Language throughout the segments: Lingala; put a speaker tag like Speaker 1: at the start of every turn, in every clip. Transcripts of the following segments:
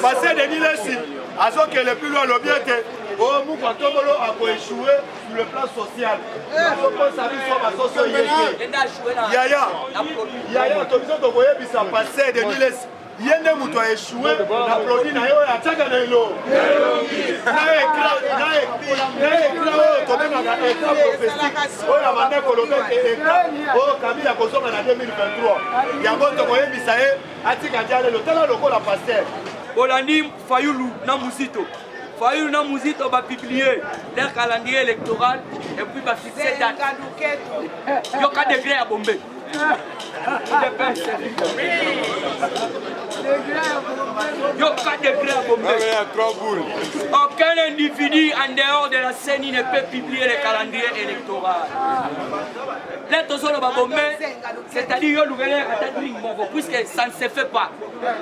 Speaker 1: Passer de Nilesi, à ce que le plus loin le bien était, au Moukwatobolo a échoué sur le plan social. Yaya, tu as besoin de passer de Nilesi. Yende mutu a échoué, la produit na yo ya tchaka na ilo. Na écran prophétique. Oh la mande kolombe écran. Oh Kabila kozonga na 2023. Yango to koyebisa ye atika diale lo tala lokola pasteur.
Speaker 2: Bolandi Fayulu na Muzito. Fayulu na Muzito va publier leur calendrier électoral et puis va fixer date. Yo ka degré à Bombay. Yo ka degré à Bombay. Aucun individu en dehors de la CENI ne peut publier le calendrier électoral. Là, tout ça, c'est-à-dire yo l'ouvrier puisque ça ne se fait pas.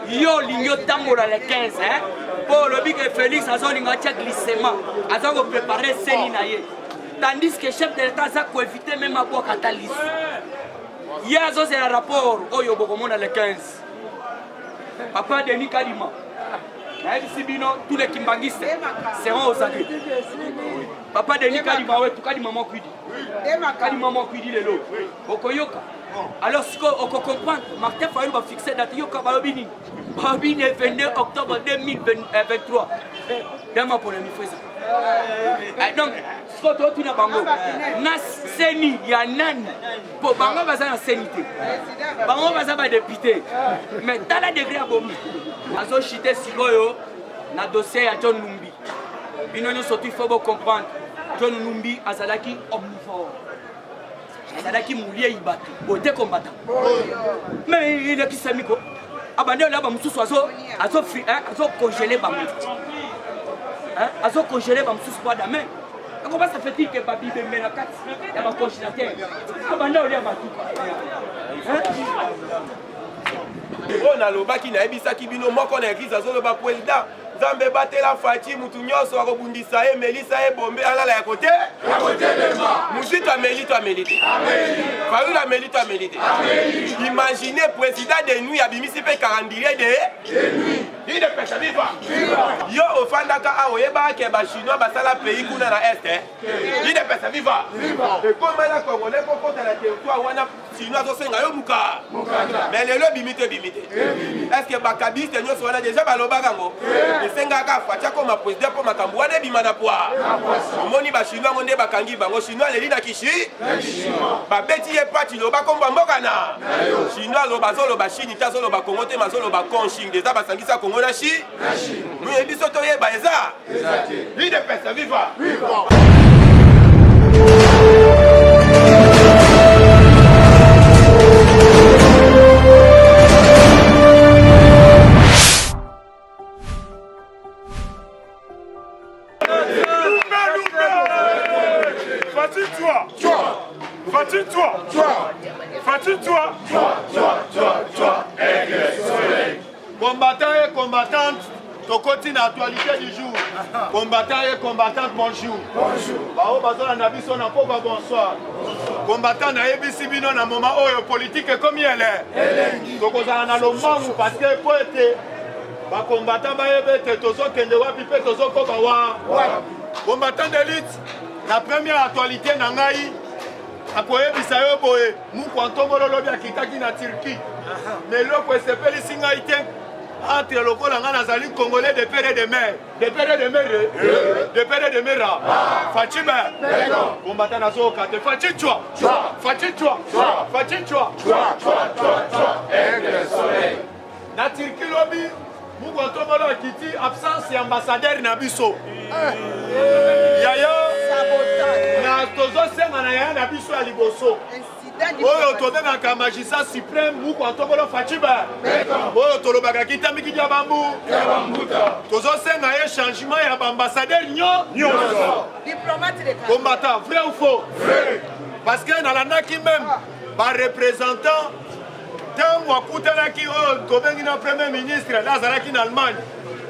Speaker 2: Yo l'igno tango dans les 15, hein. Pour le big Félix a son glissement, a son préparé CENI naie. Tandis que le chef de l'État a éviter même à boire catalyse. Il y a un rapport au Yobokomo dans les 15. Papa Denis Kalima. Tous les kimbangistes seront aux adultes. Papa Denis Kalima, tout Kalima Mokwidi. Kalima Mokwidi le lot. Okoyoka. Alors, ce qu'on comprend, Martin Fayou va fixer date Yoka Balobini. Balobini est 22 octobre 2023. Demain pour les mifresa. Donc, ce qu'on tu n'as pas na seni ya nani pour bango baza na senité bango baza ba député mais dans la degré à bombi azo chité sikoyo na dossier ya John Numbi bino nyo sotu faut comprendre John Numbi azalaki omnivore azalaki moulier ibatu bote combattant mais il est qui samiko abandé là ba mususu azo congeler ba mutu azo congeler ba mususu kwa dame. Comment ça fait-il que Babi me la carte il y a un congélateur? Abandon il y a
Speaker 3: on a le baki na ebisa kibino moko na église azolo ba président Zambe batela Fati mutu nyonso akobundisa ye Melisa ye bombe alala ya côté lema Muzito amelito amelite Fayulu amelito amelite imaginez président de nuit abimisi pe calendrier de nuit il de pêche viva yo ofandaka aoyeba ke ba chinois basala pays kuna na est il de pêche viva et comme la congolais pour contre la territoire wana chinois zo senga yo muka mais lelo bimite est-ce que bakabiste nyonso wana déjà balobaka ngo senga ka facha comme président pour makambo wana bimana poa moni ba chinois ngonde bakangi bango chinois leli na kishi ba beti ye pati lo ba komba mboka na chinois lo bazolo ba chini tazo lo ba kongo te mazolo ba konshing déjà basangisa kongo na shi nous ebiso to ye ba eza lui de pesa viva
Speaker 1: Combattant et combattante, tokoti na actualité du jour. Combattant et combattante, bonjour. Bao bazola na biso na pova bonsoir. Combattant na ebisi bino na moment oyo politique comme elle est. Tokozala na lomangu parce que po ete ba combattant ba ebete tozo kende wapi pe tozo koba wa. Combattant d'élite, la première actualité na ngai akoyebisa yo boye Mukwantombolo lobi akitaki na Turquie. Mais loko esepelisi ngai te entre lokola nga nazali congolais de père et de mère. De père et de mère. De père et de mère. Fatima. Combattant na zo kate Fatima. Fatima. Fatima. Na Turquie lobi Mukwantombolo akiti absence ya ambassadeur na biso. Yaya na tozo senga na yaya na biso ya liboso. Oyo tobengaka magistrat suprême Mukwantombolo Fatima. Oyo tolobaka kitami kidia bambu. Tozo senga ye changement ya ambassadeur nyonso.
Speaker 4: Diplomate de
Speaker 1: combattant, vrai ou faux? Vrai. Parce que nalandaki même par représentant tango akutanaki oyo tobengi na premier ministre nazalaki na Allemagne.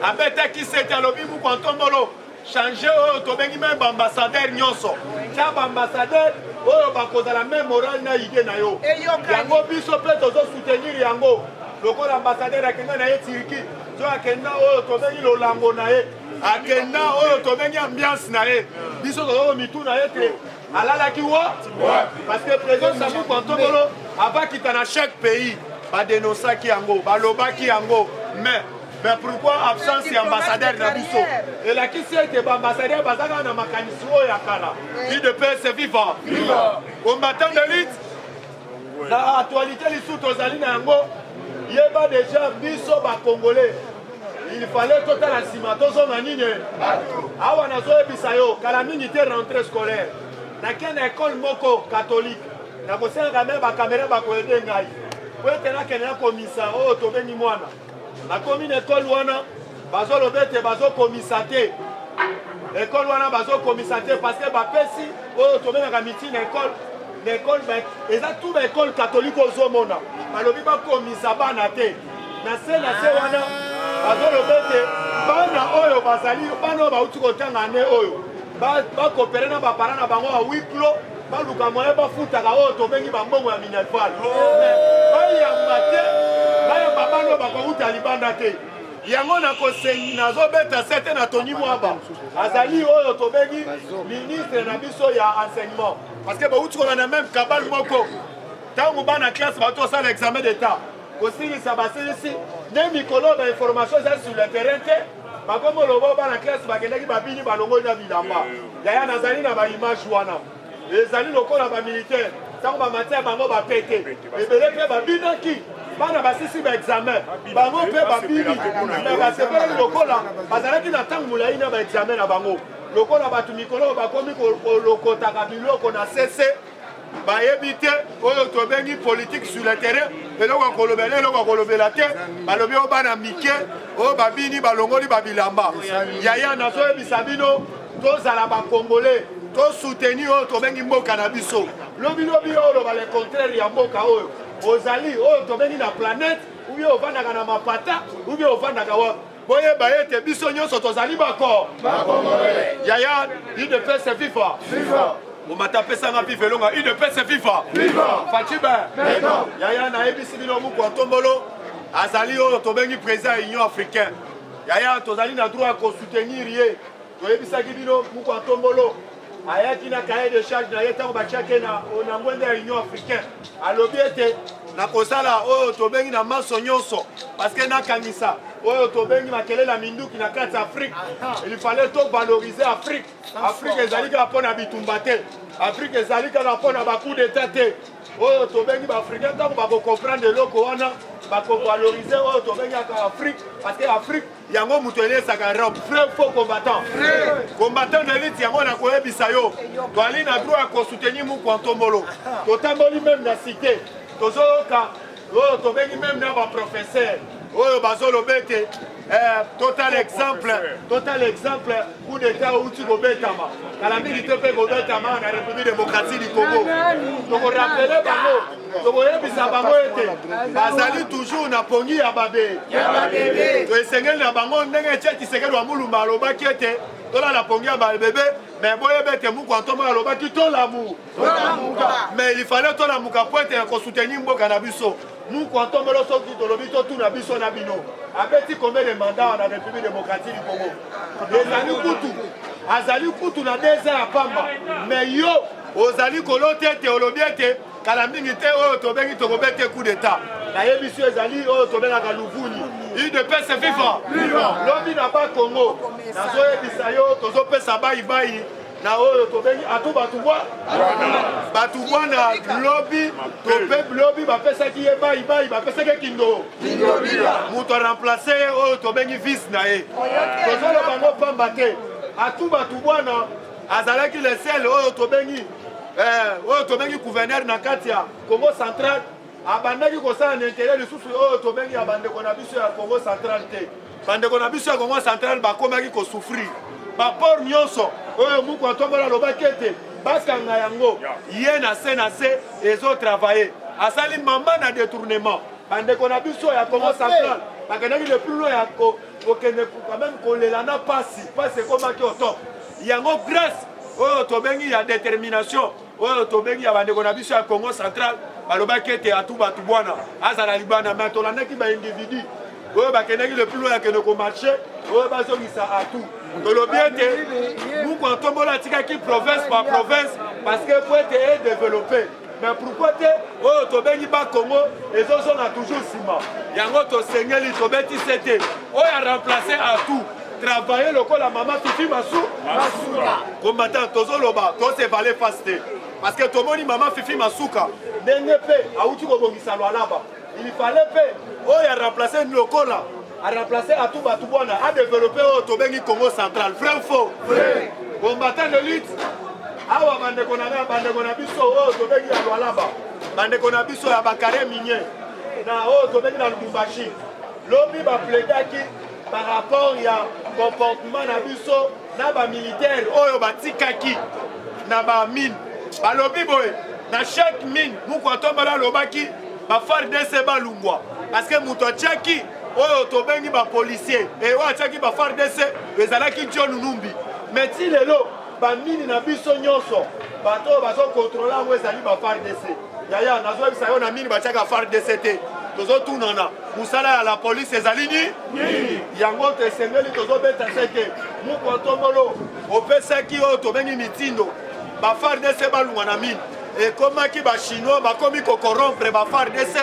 Speaker 1: Abetaki sete alobi Mukwantombolo changer oyo tobengi même ambassadeur nyonso. Tia ambassadeur oyo bakozala même moral na idée na yo. Yango biso pe tozo soutenir yango. lokola ambassadeur akenda na ye Turquie so akenda oyo tobengi lolango na ye akenda oyo tobengi ambiance na ye biso tozoko mitu na ye te alalaki wa parce que président Samu Kontobolo avakita na chaque pays badénonsaki yango balobaki yango mais pourquoi absence ya ambassadeur na biso elakisi ete baambassadeur bazaka na makanisi oyo ya kala UDPS viva combattant de lutte na actualité lisusu tozali na yango yeba déjà biso bacongolais il fallait totala nsima tozonga nini awa nazoyebisa yo kala mingi te rentrée scolaire nakende na école moko catholique nakosengaka me bakamera bakoyede ngai po ete nakende nakomisa oyo tobengi mwana nakomi na école wana bazoloba ete bazokomisa te école wana bazokomisa te parce que bapesi oyo tobengaka miti na école eza tout baécole catholique ozomona balobi bakomisa bana te na se wana bazoloba ete bana oyo bazali bana oyo bauti kotanga ane oyo bakopere na bapara na bango ya wiklo baluka moye bafutaka oyo tobengi bambongo ya minerval bayamba te bayamba bana oyo bakouta libanda te yango nakosengi nazobeta sete na Tony Mwaba azali oyo tobengi ministre na biso ya enseignement parce que bauti kona même kabal moko ntango bana classe batosala examen d'état kosilisa basilisi ne mikolo bainformation eza sur le terrain te bakomi oloba bana classe bakendaki babini balongoli na bilamba yaya nazali na baimage wana ezali lokola bamilitaire ntango bamatia bango bapete ebele mpe babinaki bana basisi baexamen bango mpe babini me basepelaki lokola bazalaki na ntango molai na baexamen na bango lokola bato mikolo bakomi kolokotaka biloko na sese bayebi te oyo tobengi politique sur le terrain eloko akolobela eloko akolobela te balobi oyo bana mike oyo babini balongoli babilamba yaya nazoyebisa bino tozala bakongolais tosoutenir oyo tobengi mboka na biso lobilobi oyo oloba le contraire ya mboka oyo ozali oyo tobengi na planète ubi ovandaka na mapata ubi ovandaka wa boyeba ete biso nyonso tozali bakor yaya UDPS viva omatapesanga vive elonga UDPS viva Fachiba yaya nayebisi bino muku atombolo azali oyo tobengi président ya union africaine yaya tozali na droit ya kosoutenir ye toyebisaki bino muku atombolo ayaki na cahier de charge na ye ntango batiaki na ngwende ya union africaine alobi ete nakosala oyo tobengi na maso nyonso parce que nakangisa oyo tobengi makelela minduki na kati ya Afrique il fallait tovaloriser Afrique ezali kaka mpo na bitumba te Afrique ezali kaka mpo na bacoup d'état te oyo tobengi baafricain ntango bakocomprendre eloko wana bakovalorize oyo tobengi aka Afrique parce que Afrique yango moto elesaka robe vrai faux combattant de lutte yango nakoyebisa yo toali na droit ya kosoutenir muku Ntombolo totamboli même na cité tozoyoka oyo tobengi même na baprofesseur oyo bazoloba ete total exemple coup d'état outi kobetama kala mingi te mpe kobetama na république démocratique du Congo tokorapele bango tokoyebisa bango ete bazali toujours na pongi ya babebe toesengeli na bango ndenge etie Tshisekedi wa Mulumba alobaki ete tolala pongi ya babebe mais boyeba ete muku Ntombolo alobaki tolamuka mais il fallait tolamuka po ete kosoutenir mboka na biso muku Ntombolo soki tolobi totuna biso na bino abeti combien de mandats na république démocratique du Congo azali kutu na 2 ans ya pamba mais yo ozali koloti ete olobi ete kala mingi te oyo tobengi tokobete coup d'état nayebisi ezali oyo tobengaka luvuni UDPS viva lobi na bakongo nazoyebisa yo tozopesa bayibayi na oyo tobengi atu batu bwana lobi bapesaki ye bayibayi bapesaki kindo moto aremplace ye oyo tobengi vice na ye tozoloba bango pamba te atu batu bwana azalaki le sel oyo tobengi gouverneur na kati ya Congo central abandaki kosala na intérêt lisusu oyo tobengi ya bandeko na biso ya Congo central te bandeko na biso ya Congo central bakomaki kosouffrir baport nyonso oyo muku Ntombolo alobaki ete bakanga yango ye na se ezotravaille asali mamba na détournement bandeko na biso ya Congo central bakendaki le plus loin ya kokende quand même kolela na pasi ekomaki otop yango grâce oyo tobengi ya détermination oyo tobengi ya bandeko na biso ya Congo central balobaki ete atu bato bwana azala libanda me tolandaki baindividu oyo bakendaki le plus loin akende komarche oyo bazongisa atu tolobi ete muku atombola atikaki province par province parce que po ete edéveloppe mais pourquoi te oyo tobengi bakongo ezozonga toujours nsima yango tosengeli tobeti se te oyo aremplace atu travailler lokola mama fifi masuka combattant tozoloba tosevale face te parce que tomoni mama fifi masuka ndenge mpe awuti kobongisa lwalaba il fallait mpe oyo aremplace lokola aremplace atu bato bwana adéveloppe oyo tobengi congo central vrai faux combattant de lutte awa bandeko na biso oyo tobengi ya lwalaba bandeko na biso ya bakare minye na oyo tobengi na lubumbashi lobi bapledaki par rapport ya comportement na biso na bamilitaire oyo batikaki na bamine balobi boye na chaque mine muku atombola alobaki bafardc balungwa parce que moto atiaki oyo tobengi bapolisier oyo atiaki bafardc ezalaki john numbi mais ti lelo bamini na biso nyonso bato oyo bazokontrole yango ezali bafardc yaya nazoyebisa yo na mini batiaka fardc te tozotunana mosala ya la polise ezali nini yango tosengeli tozobeta seke muku otombolo opesaki oyo tobengi mitindo bafardc balungwa na mini ekomaki bachinois bakomi kokorompre bafardc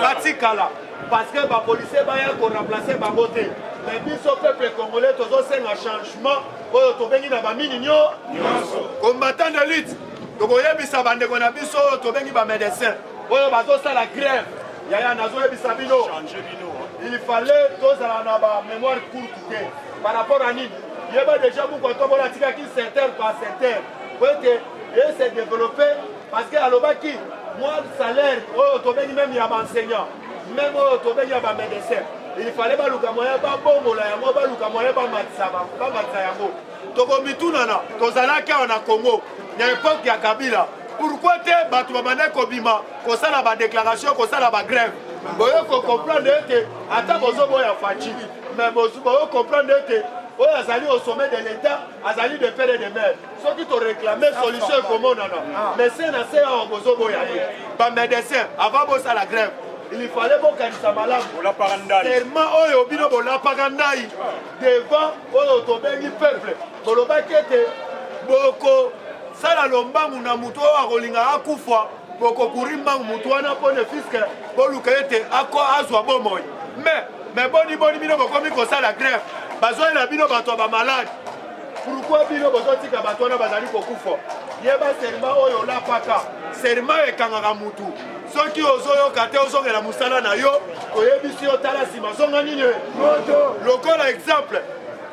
Speaker 1: batikala parce que bapolisier baya koremplace bango te mais biso peuple congolais tozosenga changement oyo tobengi na bamini nyonso combattant de lutte tokoyebisa bandeko na biso oyo tobengi bamédecin oyo bazosala grève yaya nazoyebisa bino il fallait tozala na bamémoire courte te par rapport à nini yeba déjà muku atombola atikaki secteur par secteur po ete ese développé parce que alobaki moi salaire oyo tobengi même ya baenseignant même oyo tobengi ya bamédecin il fallait baluka moyen babongola yango baluka moyen bamatisa yango tokomitunana tozalaki awa na congo na époque ya kabila pourquoi te bato babanda kobima kosala badéclaration kosala bagrève boyo kocomprendre ete ata bozoboya faci mais boyo comprendre ete oyo azali au sommet de l'état azali de père et de mère soki toréclame solution ekomonana mais se na se awa bozoboya ye bamédecin avant bosala grève il fallait bokanisa malamu serment oyo bino bolapaka ndai devant oyo tobengi peuple bolobaki ete bokosala lombangu na motu oyo akolinga akufa bokokuri mbangu motu wana mpone fiske boluka ete azwa bomoi mais boni bino bokomi kosala grève bazoyela bino bato ya bamalade pourquoi bino bozotika bato wana bazali kokufa yeba serment oyo olapaka serment ekangaka mutu soki ozoyoka te ozongela mosala na yo oyebisi yo tala nsima zonga nini lokola exemple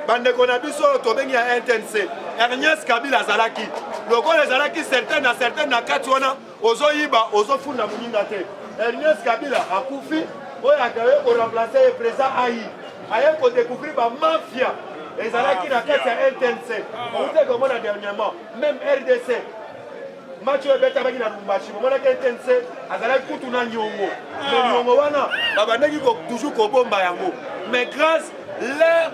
Speaker 1: bandeko na biso oyo tobengi ya ntnc ernest kabila azalaki lokola ezalaki certain na kati wana ozoyiba ozofunda moninga te ernest kabila akufi oyo akaye koremplace ye président aye kodécouvrir bamafia ezalaki na kati ya ntnc oute komona dernièrement même rdc match oyo ebetabaki na lubumbashi bomonaki ntnc azalaki kutu na nyongo me nyongo wana babandaki toujours kobomba yango mais grâce leur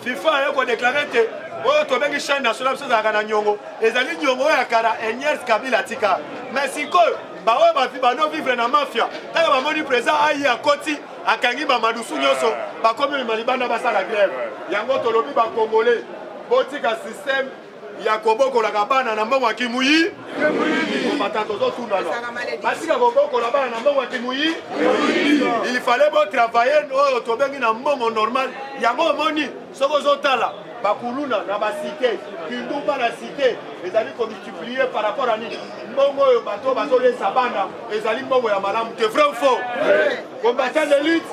Speaker 1: fifa aye kodéclare te oyo tobengi chaine nationale biso ezalaka na nyongo ezali nyongo oyo akala ernest kabila tika mais sikoyo baoyo bano vivre na mafia taka bamoni président ayi akoti akangi bamadusu nyonso bakomi mema libanda basala grève yango tolobi bakongole botika système ya kobokolaka bana na mbongo ya kimuyi komata tozotundana basika kobokola bana na mbongo ya kimuyi il fallait botravailler oyo tobengi na mbongo normal yango omoni soki ozotala bakuluna na basite kindumba na site ezali komultiplie par rapport à nini mbongo oyo bato bazolesa bana ezali mbongo ya malamu te vrai ou faux combattant de lutte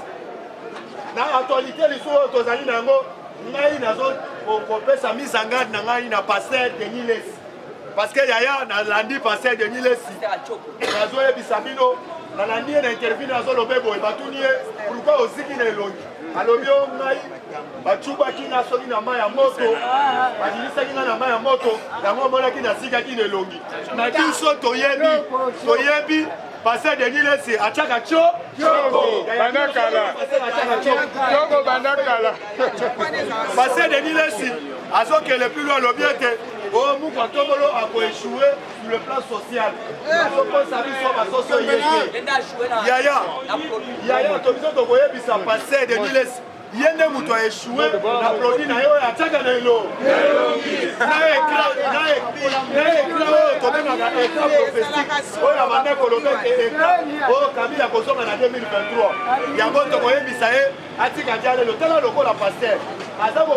Speaker 1: na actualité lisusu oyo tozali na yango ngai nazokopesa mise en garde na ngai na pasteur Denis Lesi parce que yaya nalandi pasteur Denis Lesi nazoyebisa bino nalandi ye na interview nazoloba boye batuni ye pourquoi oziki na elongi alobi o ngai bacubaki nga soki na mai ya moto bazilisaki nga na mai ya moto yango omonaki nasikaki na elongi na biso toyebi pasteur Denis Lesi atiaka pasteur Denis Lesi azokele plus loin alobi ete Oh, Moukwa Tombolo a échoué sur le plan social. Yaya, Tobisa passé de l'île. Yende mutu a échoué, la produit na yo ya tchaka na ilo. Na éclat, tobenga éclat prophétique. Oya bande kolobe éclat. Oh Kabila kozonga na 2023. Yango tokoyebisa ye atika diale lo tala lokola pasteur. Aza ko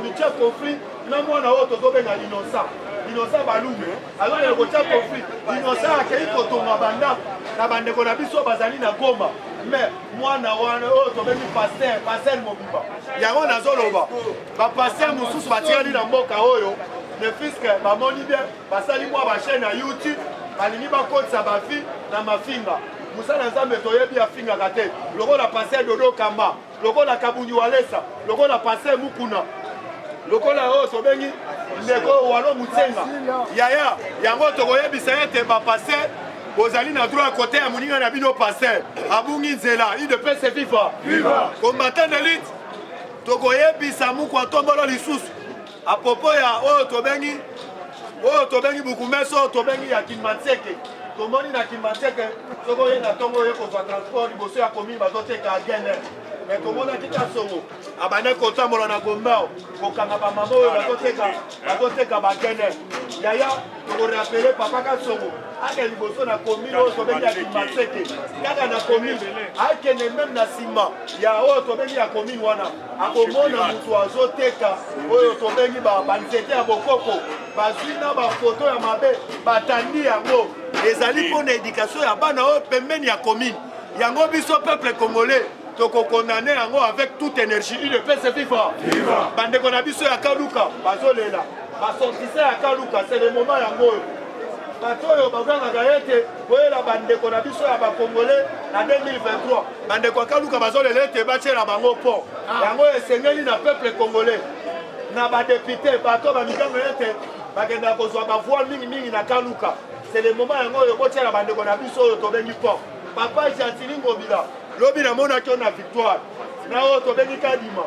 Speaker 1: mitia conflit na mwana oyo tozobenga l'innocent. L'innocent balume. Alors il ko tia conflit. L'innocent akei kotonga banda na bandeko na biso bazali na Goma. Mais mwana wana oyo tobengi pasteur Mobiba yango nazoloba bapasteur mosusu batikali na mboka oyo ne fiske bamoni bien basali mwa bachaine na YouTube balingi bakotisa bafi na mafinga mosala nzambe toyebi afingaka te lokola pasteur Dodo Kamba lokola Kabunyi Walesa lokola pasteur Mukuna lokola oyo tobengi ndeko Walo Mutsenga yaya yango tokoyebisa ete bapasteur Bozali na droit à côté à Mouninga Nabino Passer, à Bunginzela, il de paix c'est viva. Combattant d'élite, Togoye Bisamou Kwatombolo Lissous, à propos ya Tobengi Bukumeso, Tobengi ya Kimanseke, Tomoni na Kimanseke, Togoye na Tongo Yoko soit transport, Bosso ya Komi, Bazoteka à Gene. Mais comment on a dit à Somo, à Banek Kotamolo na Gombao, au Kanabamamo, Bazoteka Bagene. Yaya, on rappelé Papa Kasomo. Ake liboso na commune oyo tobengi ya Kimaseke kaka na commune akende même na nsima ya oyo tobengi ya commune wana akomona mutu azoteka oyo tobengi banzete ya bokoko bazwi na bafoto ya mabe batandi yango ezali mpona éducation ya bana oyo pembeni ya commune yango biso peuple congolais tokokondane yango avec toute énergie UDPS viva bandeko na biso ya Kaluka bazolela basortise ya Kaluka c'est le moment yango oyo Batoyo baganga ete boyela bandeko na biso ya bakongolais na 2023 bandeko Kaluka bazolela ete bachela bango po yango esengeli na peuple congolais na ba député bato ba mikango ete bagenda kozwa ba voix mingi na Kaluka c'est le moment yango yo botela bandeko na biso yo tobengi po papa Gentili Ngobila lobi na mona kyo na victoire na o tobengi Kadima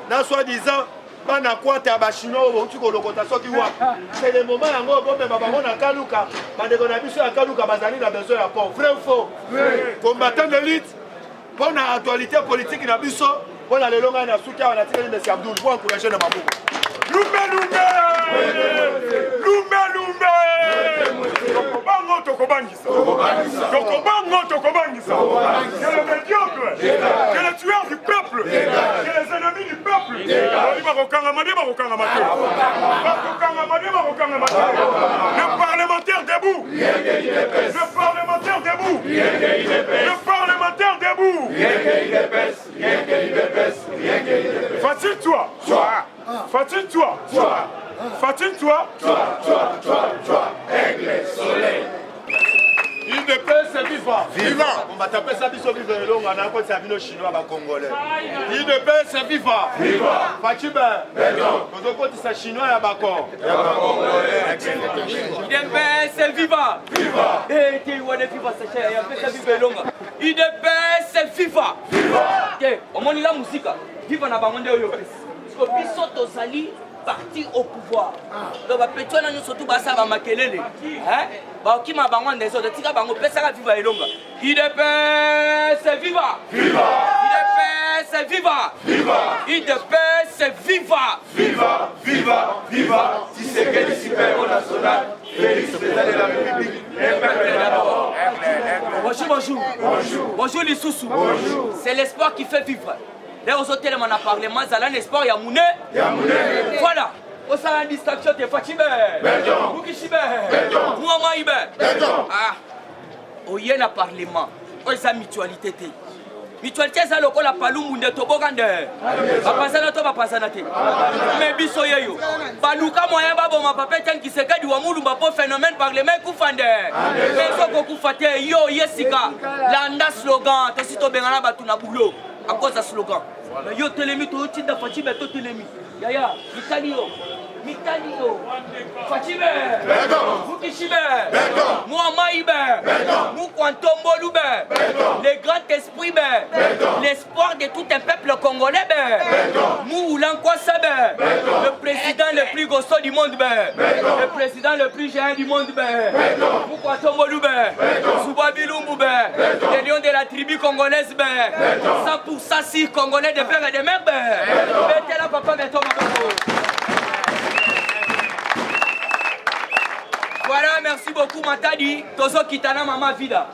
Speaker 1: na soi-disant bana kwata ba chinois bo tuko lokota soki wa c'est le moment yango bombe babango na Kaluka bandeko na biso ya Kaluka bazali na besoin ya pont vrai ou faux combattant d'élite pour na actualité politique na biso pour na lelonga na soukia na tireli monsieur Abdul pour encourager na maboko
Speaker 4: Tokobangisa. Que le médiocre, que le tueur du peuple, que les ennemis du peuple. Le parlementaire debout. Le parlementaire debout. Le parlementaire debout. Fatine-toi. Fatine-toi. Fatine-toi.
Speaker 1: Aigle, soleil. Il de paix, c'est vivant. Vivant. On va taper ça, biso vivant. On a encore ça, vino chinois, va congolais. Il de paix, c'est vivant. Vivant. Fatibé. Quand on compte ça chinois, il y a bakon.
Speaker 2: Il de paix, c'est vivant. Vivant. Eh, tu vois, vivant, c'est cher. Il y a fait ça, vivant. Il de paix, c'est vivant. Vivant. Ok, on m'a dit la musique. Vivant, on a pas demandé au Yopes. Parce que biso tozali parti au pouvoir. Donc, petit on a nous surtout basa ba makelele. Hein? Ba ki ma bango ndezo de tika bango pesa ka viva elonga. Il de paix, c'est viva. Viva. Il de paix, c'est viva. Viva. Il de paix, c'est viva.
Speaker 4: Viva, viva, viva. Si c'est que le super national, Félix président de la République, et peuple d'abord.
Speaker 2: Bonjour, bonjour. Bonjour. Bonjour les sous-sous. Bonjour. C'est l'espoir qui fait vivre. Là, aux hôtels, on a parlé, moi, ça l'espoir, il y a Mouné. Voilà. On s'en a une distraction, tu es fatigué. Boukishibe. Mouamaïbe. Ah. Oh, il y a un parlement. Oh, il y a une mutualité. Mutualité, c'est le la palou de Tobogande. Bapazana to bapazana te. Mais biso yeyo. Baluka moyen babo ma papa tiens qui se gade wa mulu bapo phénomène parlement kufande. Mais so ko kufate yo yesika. Landa slogan to sito bengana batuna boulot. À cause de slogan. Yo telemi to tinda fachi beto telemi. Yaya, Italie yo. Mitalio, Fatime, Fukishibe, Mouamaïbe, Moukwantombolube, le grand esprit, l'espoir de tout un peuple congolais, Moulankwasebe, le président le plus gossot du monde, le président le plus géant du monde, Moukwantombolube, Soubabiloumboube, les lions de la tribu congolaise, 100% si congolais de père et de mère, mettez la papa, mettez voilà, merci beaucoup, Matadi. Tozo Kitana Mama Vida.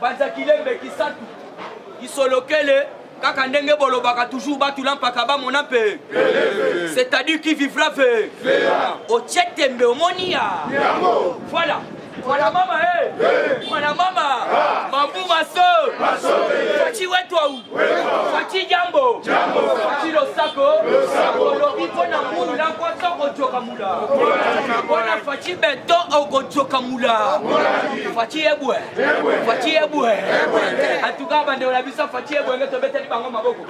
Speaker 2: Banzakilembe Kisatu. Isolokele. Kakandenge Bolobaka toujours Batulan Pakaba Monape. C'est-à-dire qui vivra fait. Au Tchetembe, au Monia. Voilà. Voilà maman, voilà maman. Bambou Maso. Fati Wetwaou. Fati Jambo. Fati Losako. Lobiko na Moula. Kwatoko Jokamula. Voilà Fati Beto Oko Jokamula. Fati Eboué. Fati Eboué. En tout cas, Bande Olabisa Fati Eboué. Ngeto Beteli Bango Maboko.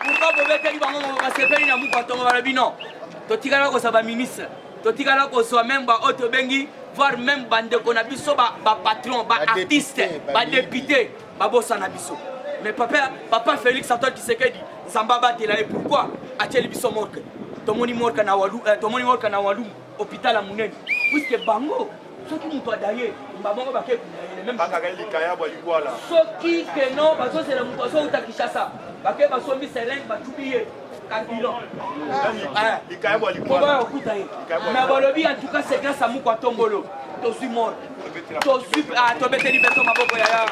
Speaker 2: Pourquoi vous Beteli Bango Maboko? Parce que Peli na Moukatongo Barabino. Totikala ko saba ministre. Totikala ko so même ba auto bengi voire même bande ko na biso ba patron ba artiste ba député ba bossa na biso. Mais papa Félix Antoine Tshisekedi Zamba batela et pourquoi a-t-il biso morke? Tomoni morke na walu hôpital à Munene. Puisque bango soki muto adaye mbabongo bake même
Speaker 1: pas kakali kaya bwa ligwala.
Speaker 2: Soki que non bazo c'est la muto so utakishasa. Bake basombi seling ba tubiye. Mais Bolobi en tout cas c'est grâce à Moukwa Tombolo. Tosu mort. Tosu tobeteli beto maboko yaya.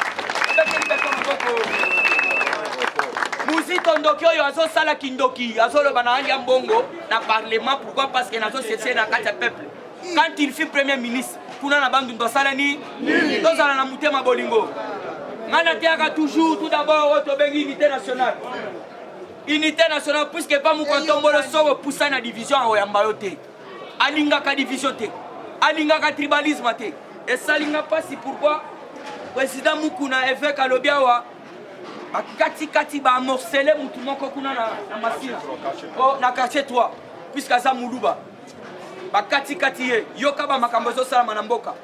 Speaker 2: Tobeteli beto maboko. Musi tondoki oyo azo sala kindoki, azo loba na anya mbongo na parlement pourquoi parce que nazo c'est na kati peuple. Quand il fut premier ministre, kuna na bandu ndo sala ni tozala na mutema bolingo. Ngana tiaka toujours tout d'abord otobengi unité nationale. Unité nationale, puisque pas Moukwa Tombolo sort pousser la division en Oyambayote. Alingaka division te. Alingaka tribalisme te. Et ça linga pas si pourquoi président Mukuna évêque Alobiawa a kati ba morceler mutumoko kuna na masina. Oh na quartier 3 puisque ça Muluba. Ba kati ye yoka ba makambozo sala manamboka.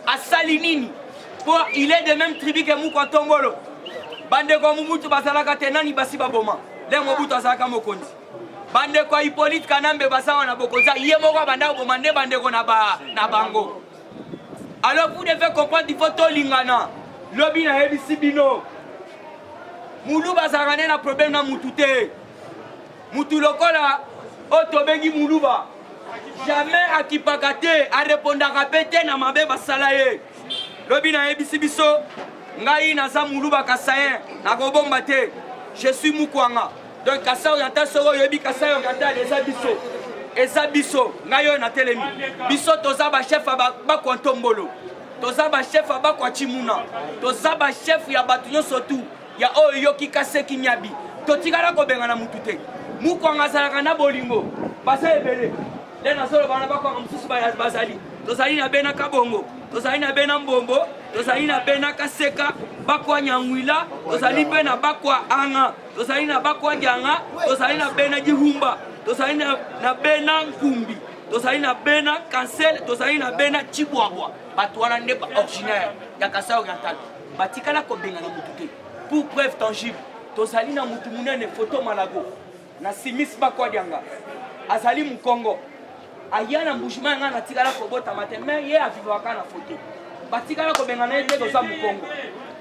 Speaker 2: Asali nini? Pour il est de même tribu que Moukwa Tombolo. Bande ko mumutu basalaka tenani basi baboma. Lemo buto azaka mokonzi. Bande kwa Hippolyte Kanambe basawa na bokonza. Yé moko banda bomande bande ko na bango. Alors vous devez comprendre il faut to lingana. Lobi na hebisi bino. Mulu bazarane na problème na mutute. Mutu lokola otobengi muluba. Jamais akipakate a répondre pete na mabe basalaye. Lobi na hebisi biso. Ngai na za muluba kasayen na kobomba te. Je suis Mukwanga. Donc Kassa Oriental soro yebi Kassa Oriental eza biso ngayo na telemi. Biso toza ba chef ba Kwantombolo. Toza ba chef ba kwa Chimuna. Toza ba chef ya batu nyonso tu. Ya oyo ki kaseki nyabi. Totikala ko benga na mutute. Mukwanga zalaka na bolingo. Basa ebele. Lena solo bana ba kwa msusu ba bazali. Tozali na bena kabongo. Tozali na bena mbombo. Tozali na bena kaseka. Bakwa nyangwila, tozali bena bakwa anga, tozali na bakwa janga, tozali na bena jihumba, tozali na bena nkumbi, tozali na bena kansel, tozali na bena chibwabwa. Batwana ndeba originaire ya Kassa Oriental. Batikala ko benga na mutute. Pour preuve tangible, tozali na mutu munene photo malago. Na simis bakwa janga. Azali Mukongo. Ayana mbushima nga na tikala ko bota mateme ye avivaka na photo. Batikala ko benga na ete toza Mukongo.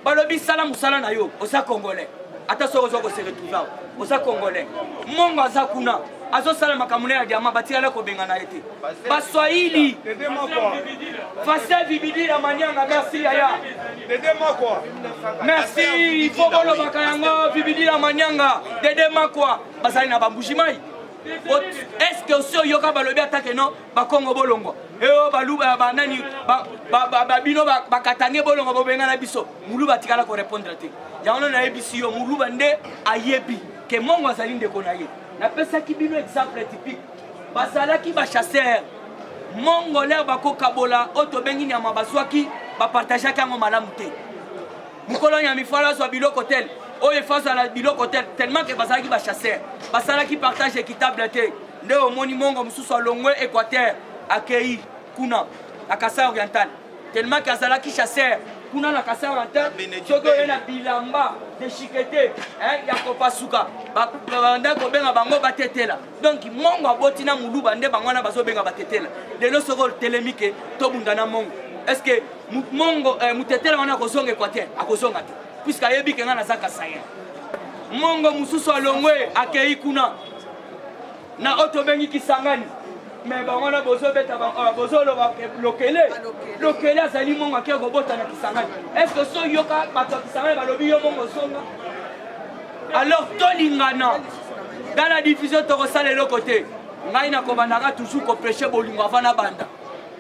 Speaker 2: Balobi sala musala na yo, osa congolais. Ata so ozo ko se retrouver. Osa congolais. Mongo aza kuna. Azo sala makamune ya diamant batikala ko benga na ete. Baswahili. Fase vibidi la manianga merci yaya.
Speaker 1: Dede Makwa.
Speaker 2: Merci, il faut bolo bakayanga vibidi la manianga. Dede Makwa. Basali na bambushimai. Est-ce que aussi yoka balobi attaque non ba Congo bolongo eo baluba banani ba bino ba katange bolongo bobenga na biso muluba tikala ko répondre te yango na ebisi yo muluba nde ayebi ke mongo azali ndeko na ye na pesa ki bino exemple typique basala ki ba chasseur mongo l'air ba ko kabola oto bengi nyama baswaki ba partager kango malamu te mukolo nya mifala so biloko tel. Oh, il faut à la biloko tellement que basala qui va chasser, basala qui partage équitable. nde omoni mongo mosusu alongwe Équateur accueilli kuna na Kasai oriental tellement que azalaki chasseur kuna na Kasai oriental soki oye na bilamba deshikete ya kopasuka banda kobenga bango batetela donc mongo aboti na muluba nde bango wana bazobenga batetela lelo soko otelemi ke tobunda na mongo est-ce que mongo mutetela wana akozonga Équateur akozonga te puisque ayebi ke nga naza Kasai mongo mosusu alongwe accueilli kuna na oto bengi Kisangani mais bango na bozobeta bozoloba lokele azali mongo ake kobota na Kisangani est-ce que so yoka bato ya Kisangani balobi yo mongo zonga alors tolingana dans la diffusion tokosala eloko te ngai nakobandaka toujours koprêche bolingo avant na banda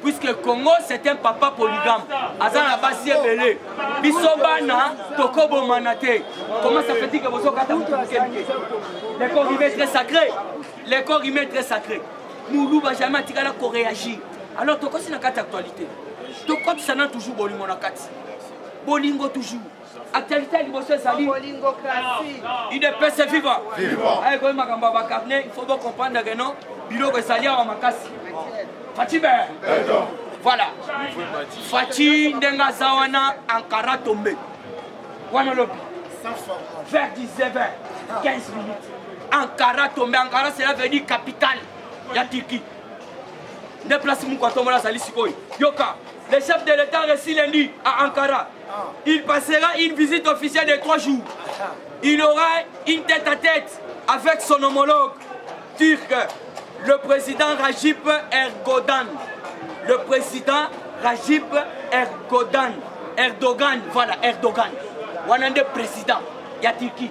Speaker 2: puisque Congo c'est un papa polygame aza na basi ebele biso bana tokobomana te comment ça fait que bozokata mutu mokemike les corps humains très sacré les corps humains très sacré muluba jamais atikala koréagir alors tokosi na kati actualité tokobisana toujours bolingo na kati bolingo toujours actualité ya liboso ezali idps vivant ayekoyi makambo ya bacarnet il faut bien comprendre que non biloko ezali awa makasi Fachi ben voilà Fachi ndenge aza wana Ankara tombe wana lobi vers 19h 15 minutes Ankara tombe Ankara cela veut dire capitale ya Turquie nde place muku atombola azali sikoyo yoka le chef de l'état reçu lundi à Ankara il passera une visite officielle de 3 jours il aura une tête-à-tête avec son homologue turc le président Rajib Erdogan. Le président Rajib Erdogan. Voilà, Erdogan. Wanande président. Ya Turquie.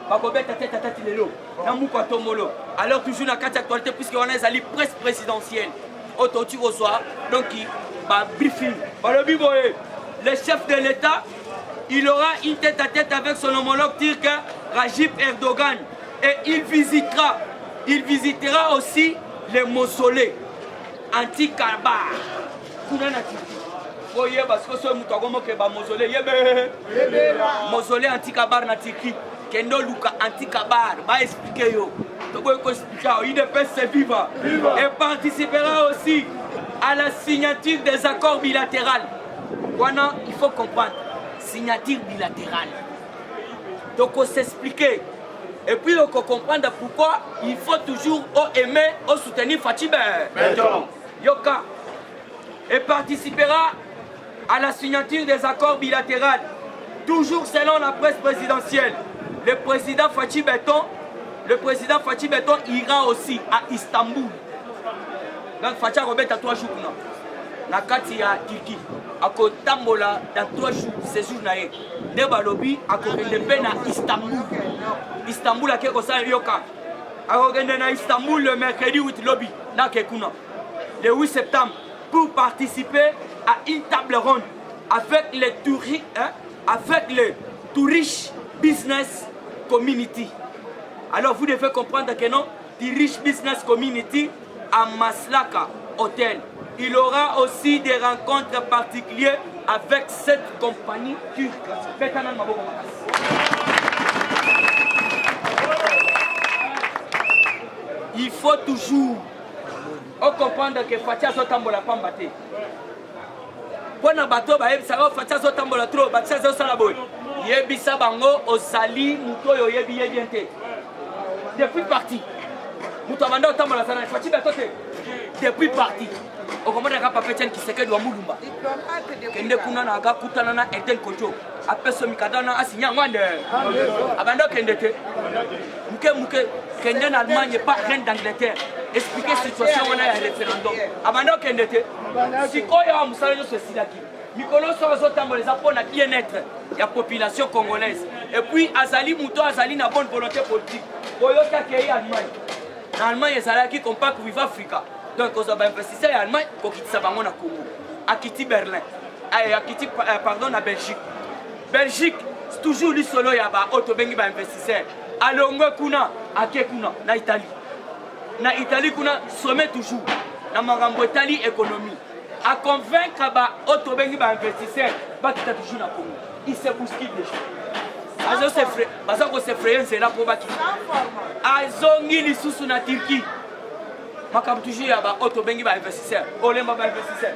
Speaker 2: Bakobeta tête à tête lelo. Namuko tomolo. Alors toujours na carte actualité puisque on est allé presse présidentielle. Autoti au soir. Donc ba briefing. Balobi boye. Le chef de l'État, il aura une tête à tête avec son homologue turc Rajib Erdogan et il visitera aussi les mausolées anti-Kabar. Voyez parce que ce mutagomo que ba mausolée mausolée anti-Kabar na Turquie. Kendo luka anti-Kabar va expliquer yo. Il ne peut se vivre et participera aussi à la signature des accords bilatéraux. Voilà, il faut comprendre. Signature bilatérale. Donc on s'expliquer. Et puis on comprend pourquoi il faut toujours aimer, soutenir Fachi Yoka. Et participera à la signature des accords bilatéraux. Toujours selon la presse présidentielle. Le président Fachi Beton ira aussi à Istanbul. Donc Fachi Robert à 3 jours. Na kati ya Turquie. Ako tambola dans 3 jours, séjour nae. Deba lobi ako kende na Istanbul. Istanbul ake ko sa yoka. Ako kende na Istanbul le mercredi 8 lobby na kekuna. Le 8 septembre pour participer à une table ronde avec les Tourist Business Community. Alors vous devez comprendre que non, Tourist Business Community à Maslaka Hotel. Il aura aussi des rencontres particulières avec cette compagnie turque. Il faut toujours comprendre que Fatia Zotambola Pambate. Pour na bateau, Fatia Zotambola trop, Fatia Zosalaboy. Yebisa Bango, Osali, Mutoyo Yebi Yebiente. Depuis parti. Mutamanda Otambola Sana, Fatia Batote. Depuis parti. Au moment de la papetienne qui se fait de Moulumba. Kende kuna na aga kutana na Eden Kojo. Après ce mikadana asigna ngwande. Abando kendete. Muke kende en Allemagne pas reine d'Angleterre. Expliquer situation on a un référendum. Abando kendete. Sikoyo wa musala so sidaki. Mikolo so zotambo les apôtres na bien-être la population congolaise. Et puis azali muto azali na bonne volonté politique. Boyoka kei Allemagne. En Allemagne ezalaki compact vivre Africa. Donc, on a investi en Allemagne pour quitter sa banque à Congo, à quitter Berlin, à quitter la Belgique. Belgique, c'est toujours lui solo y a ba autobengi ba investisseur. À Longue kuna, à Kekuna, na Italie. Na Italie kuna sommet toujours. Na marambo Italie économie. À convaincre ba autobengi ba investisseur, ba quitter toujours na Congo. Il se bouscule déjà. Azo se frère, baza ko se frère c'est là pour ba quitter. Azongi lisusu na Turquie. makambo toujours ya baoto bengi bainvestisseur olemba bainvestisseur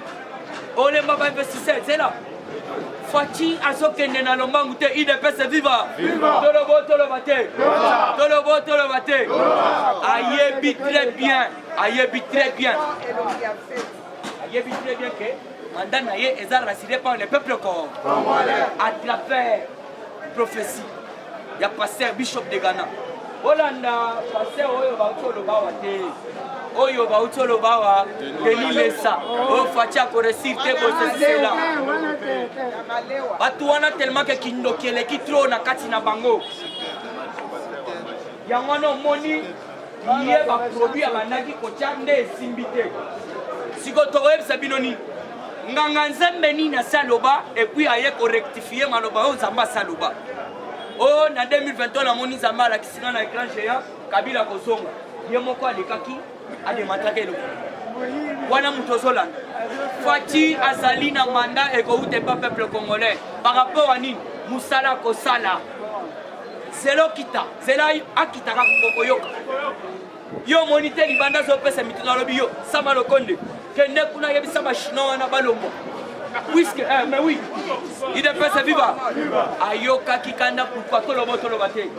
Speaker 2: olemba bainvestisseur zela Fati azokende na lombangu te IDPS viva tolobo toloba te tolobo toloba te ayebi très bien ayebi très bien que mandat na ye eza rassuré par le peuple congolais à travers prophétie ya pasteur Bishop de Ghana Olanda pasteur oyo bauti olobawa te oyo bauti olobawa delilesa oyo Fati akoresir te bosesela batu wana tellement ke kindokeleki tro na kati na bango yango wana omoni ye baproduit abandaki kotya nde esimbi te siko tokoyebisa bino nini nganga nzambe nini asaloba epuis aye korectifie maloba oyo nzambe asaloba oyo na 2021 namoni nzambe alakisinga na écran géant Kabila kozonga ye moko alekaki ademataki eloko wana moto ozolanda Fati azali na mandat ekouta epa peuple congolais par rapport à nini mosala kosala zelo kita zela akitaka kokoyoka yo monite libanda azopesa mituka alobi yo Sama Lokonde kende kuna yebisa bachinois wana balombo puisque mais oui IDPS viva ayokaki kanda pourquoi tolobo toloba te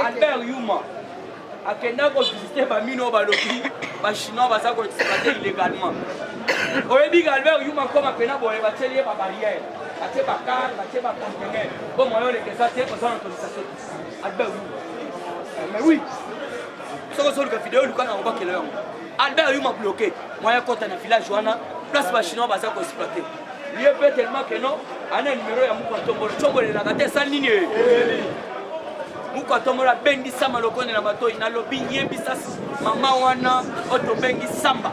Speaker 2: Albert Yuma akenda kovisite bamino balobi bachinois baza koexploite illégalement oyebi Albert Yuma koma pena boye batieli ye babarrière batie bakar batie bacontener po moyo lekeza te oza na autorisation Albert Yuma mais oui soko soluka video luka na obakela yango Albert Yuma bloqué moyen kota na village wana place bachinois baza koexploite lieu pe tellement que non ana numéro ya Mukwa Tombolo tombolelaka te sa nini Mukwa Tombolo bendi Sama Lokonde na bato inalobi yebisa mama wana otobengi Samba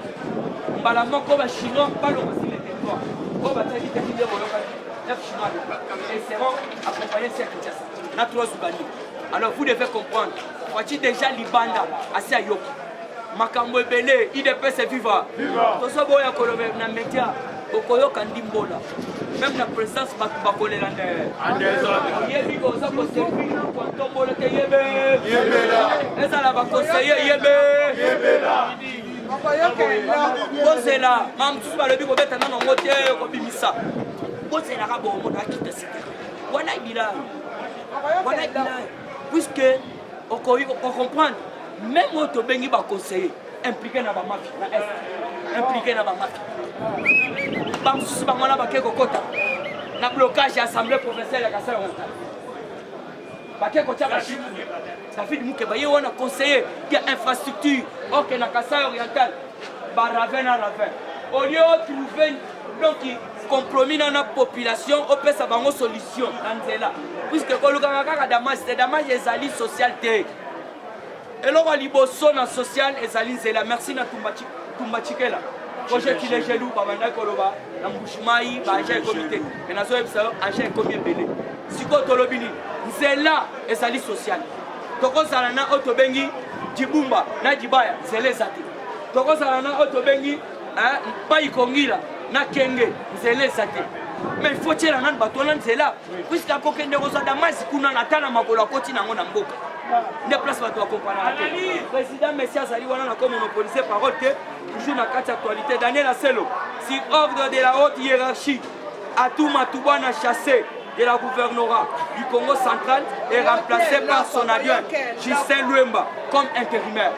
Speaker 2: mbala moko bachinois balonga sur le territoire o bataki te nde boloka neuf chinois et seront accompagnés sur Kinshasa na trois Ougandais. Alors vous devez comprendre Fati déjà libanda assez ayoki makambo ebele IDPS viva toso boya kolobe na média okoyoka ndimbola même la présence bakolela nde yebi koza koservir kwa tombola te yebe ezala bakonseiller yebela bozela mamtusu balobi kobeta nano ngo te kobimisa bozelaka bomona akita site wana ibila puisque on comprend même auto bengi ba conseiller impliqué na ba mafia na est impliqué na ba mafia bam susu bangona ba keko kota na blocage assemblée provinciale ya Kasai Oriental ba keko tshaka shi David Mukeba ye wana conseiller qui infrastructure OK na Kasai Oriental ba ravena au lieu de trouver donc compromis dans notre population on peut sa bango solution nzela puisque kolukanga kaka damage ezali social te eloko liboso na social ezali nzela merci na tumbachikela projet qui les gelou babanda koloba na mbushimai ba agent comité et nazo ebisa agent combien belé siko tolobini nzela ezali social tokozala na otobengi Dibumba na Dibaya nzela ezati tokozala na otobengi pai kongila na kenge nzela ezati mais il faut tirer nan bato na nzela puisque akokende koza damage kuna na tana makolo koti nango na mboka ne place bato comprendre président Messi azali wana na comme monopoliser parole te toujours na kati actualité Daniel Aselo si ordre de la haute hiérarchie Atouma Toubana chassé de la gouvernorat du Congo central est remplacé par son adjoint Justin Luemba comme intérimaire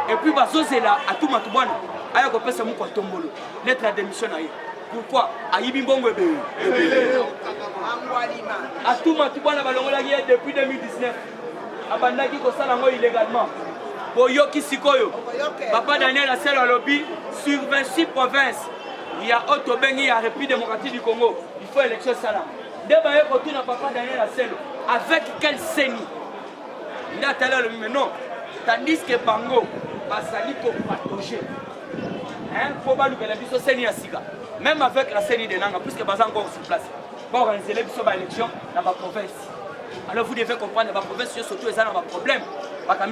Speaker 2: et puis bazozela Atouma Toubana aya kopesa Mukwa Tombolo lettre de démission na ye. Pourquoi Ayibi Mbongo ebele Atouma Toubana balongolaki ye depuis 2019 abandaki kosala ngo illégalement boyoki sikoyo papa Daniel Aselo alobi sur 26 provinces il y a Otobengi, il y a République démocratique du Congo il faut élection salam débat retourne à papa Daniel Aselo avec quel CENI il a talé le mais non tandis que Bango basali ko patoger faut pas nous que la biso CENI asiga même avec la CENI de Nanga puisque basa encore sur place pour organiser les biso ba élection dans ma province. Alors vous devez comprendre que la province surtout est un problème. Parce que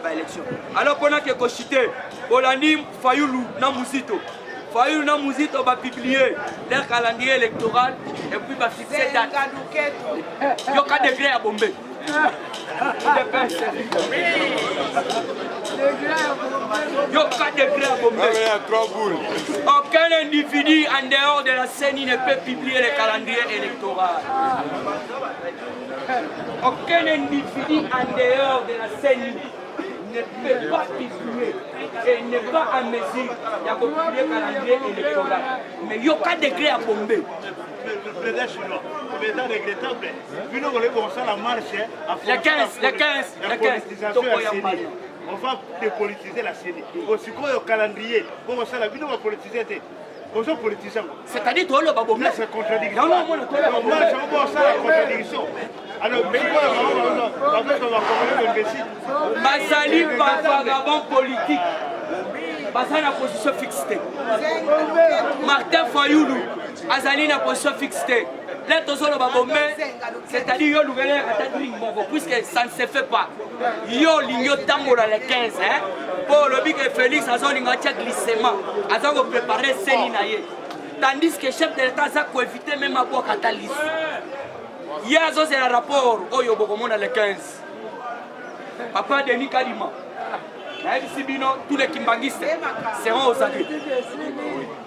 Speaker 2: la élection. Alors pendant que Kochité, Olani Fayoulou Namuzito, Fayoulou Namuzito va publier leur calendrier électoral et puis va fixer date. Il y a un décret à Bombay. Yoka degré à Bombay. Aucun individu en dehors de la CENI ne peut publier le calendrier électoral. Aucun individu en dehors de la CENI ne peut pas publier et n'est pas en mesure de publier le calendrier électoral. Mais Yoka degré à Bombay.
Speaker 5: Le président chinois, le président regrettable, vu nous voulons commencer la marche,
Speaker 2: les 15.
Speaker 5: On va dépolitiser la CENI. Aussi quoi le calendrier, comment ça la vie nous va politiser.
Speaker 2: C'est-à-dire que le Babomé.
Speaker 5: C'est contradiction.
Speaker 2: Non, moi,
Speaker 5: ça la contradiction. Alors, mais quoi, on va commencer l'imbécile.
Speaker 2: Bazali, vagabond politique. Bazali na position fixée. Martin Fayoulou, Azali na position fixée. Là, tout ça, le Babomé, c'est-à-dire que puisque ça ne se fait pas. Yo ligno tango dans les 15 hein. Pour le big Félix a zone ngatia glissement. A zone préparer Seni naie. Tandis que chef de l'État a ko éviter même à boire catalyse. Hier c'est un rapport oyo bokomo dans les 15. Papa Denis Kalima. Tous les kimbangistes seront aux aguets.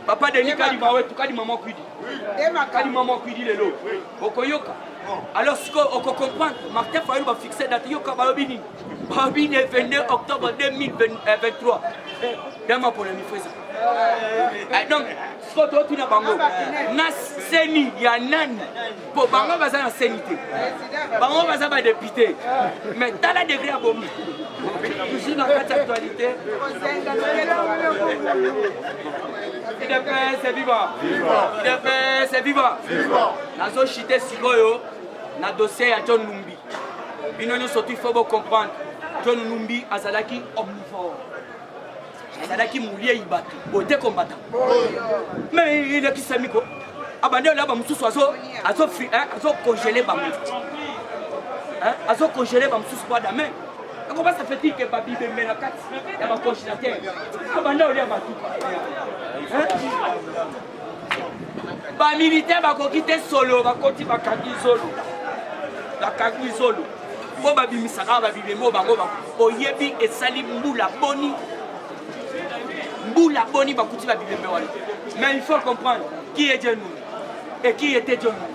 Speaker 2: Papa Denis Kalima, ouais, tout Kalima Mokwidi. Kalima Mokwidi le lot. Okoyoka. Alors, ce qu'on comprend, Martin Fayoulou va fixer la date. Yoka Balobini. Balobini est 22 octobre 2023. Dama pour le mifreza. Donc, ce qu'on tu n'as pas bango. Nas Seni, il y a nan. Pour bango, va ça en sénité. Bango, va ça va député. Mais t'as la degré à bomber. Toujours dans cette actualité. IDPS c'est vivant. IDPS c'est vivant. Nazo chité sigoyo na dossier à John Numbi. Bino surtout il faut comprendre. John Numbi azalaki omnivore. Azalaki moulier ibatu. Boté combattant. Mais il est qui samiko. Abandé là ba mususu azo congeler ba mususu. Hein? Azo congeler ba mususu kwa dame. Comment ça fait-il que Babi Bembe na kat ya ba congélateur? Abandé là ba tout. Ba militaire ba ko quitter solo ba koti ba kangi solo. La kangi solo. Bo ba bimisaka ba bibemo bango ba oyebi esali mbula boni. Mbula boni ba kuti ba bibembe wali. Mais il faut comprendre qui est Dieu nous et qui était Dieu nous.